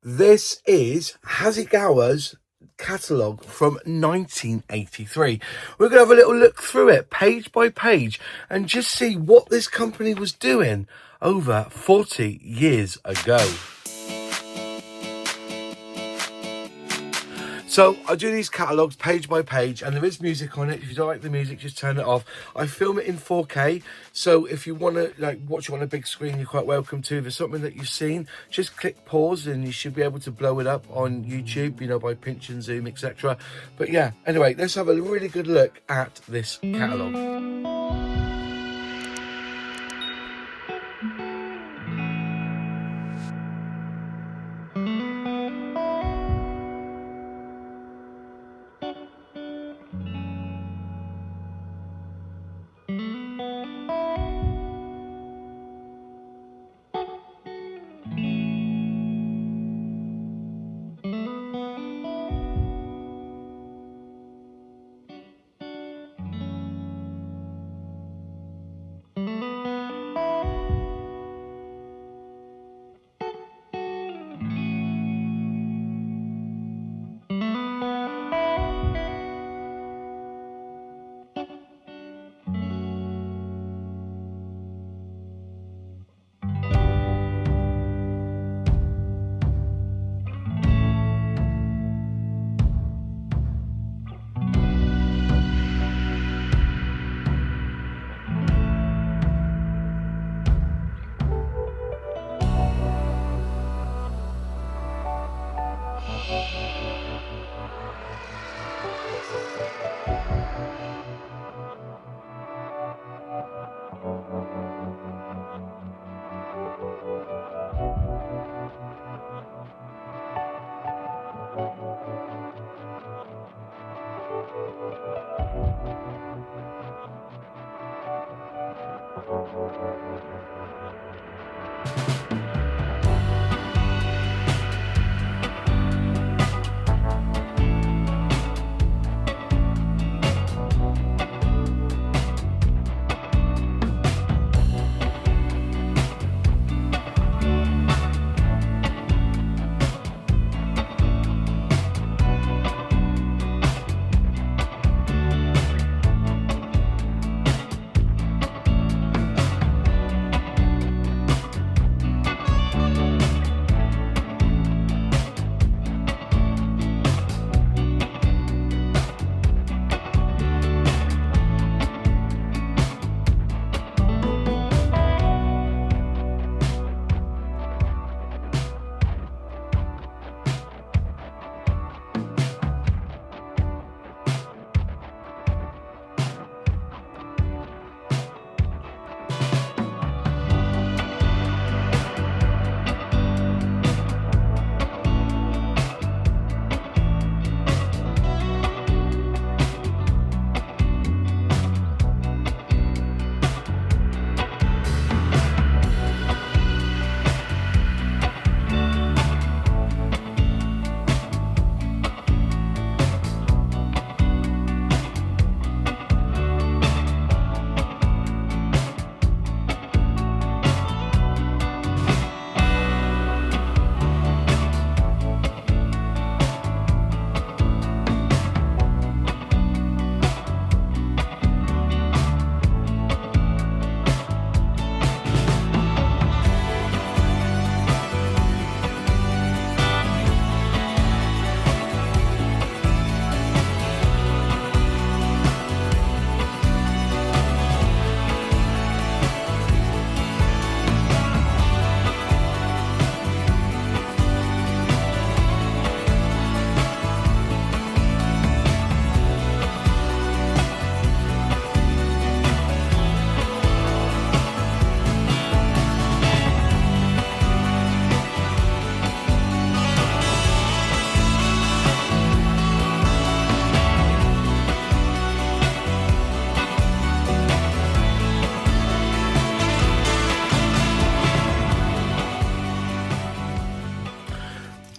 This is Hasegawa's catalogue from 1983. We're going to have a little look through it page by page and just see what this company was doing over 40 years ago. So I do these catalogues page by page, and there is music on it. If you don't like the music, just turn it off. I film it in 4K, so if you want to watch it on a big screen, you're quite welcome to. If there's something that you've seen, just click pause and you should be able to blow it up on YouTube, by pinch and zoom, etc. But yeah, anyway, let's have a really good look at this catalogue.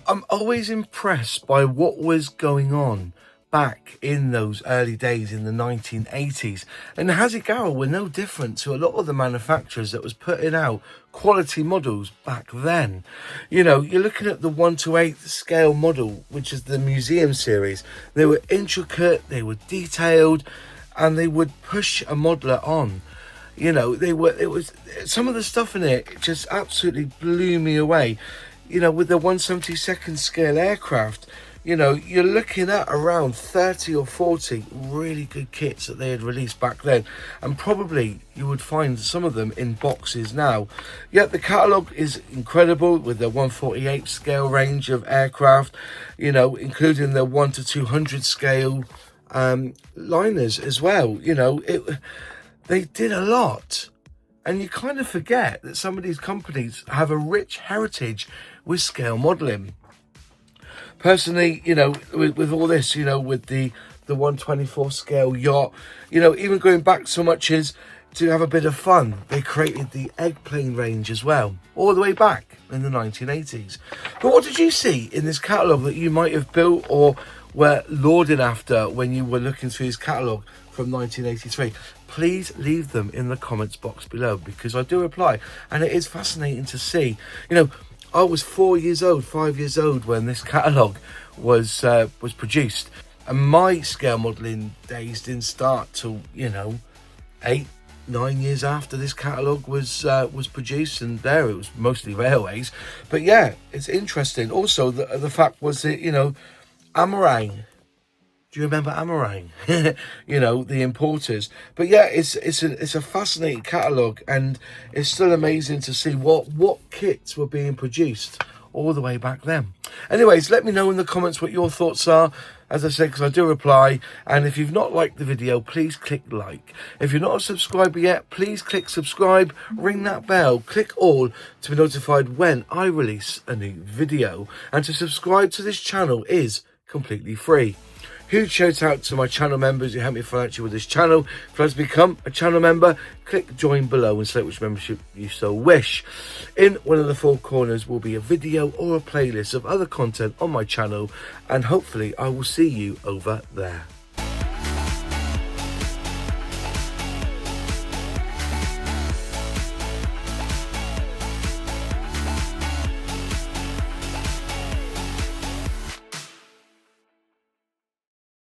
I'm always impressed by what was going on back in those early days in the 1980s. And the Hasegawa were no different to a lot of the manufacturers that was putting out quality models back then. You know, you're looking at the 1/8 scale model, which is the museum series. They were intricate, they were detailed, and they would push a modeler on. You know, it was some of the stuff in it just absolutely blew me away. You know, with the 1/72 scale aircraft, you know, you're looking at around 30 or 40 really good kits that they had released back then. And probably you would find some of them in boxes now. Yet the catalogue is incredible with the 1/48 scale range of aircraft, you know, including the 1 to 200 scale liners as well. You know, they did a lot. And you kind of forget that some of these companies have a rich heritage with scale modelling. Personally, you know, with all this, you know, with the 1/24 scale yacht, you know, even going back so much as to have a bit of fun, they created the eggplane range as well, all the way back in the 1980s. But what did you see in this catalogue that you might have built or were lauding after when you were looking through this catalogue from 1983? Please leave them in the comments box below, because I do reply, and it is fascinating to see. You know, I was 5 years old when this catalogue was produced, and my scale modelling days didn't start till, you know, 8-9 years after this catalogue was produced, and there it was mostly railways. But yeah, it's interesting. Also, the fact was that, you know, Amarang. Do you remember Amarang? You know, the importers. But yeah, it's a fascinating catalogue, and it's still amazing to see what kits were being produced all the way back then. Anyways, let me know in the comments what your thoughts are. As I said, because I do reply. And if you've not liked the video, please click like. If you're not a subscriber yet, please click subscribe, ring that bell, click all to be notified when I release a new video. And to subscribe to this channel is completely free. Huge shout out to my channel members who help me financially with this channel. If you'd like to become a channel member, click join below and select which membership you so wish. In one of the 4 corners will be a video or a playlist of other content on my channel, and hopefully I will see you over there.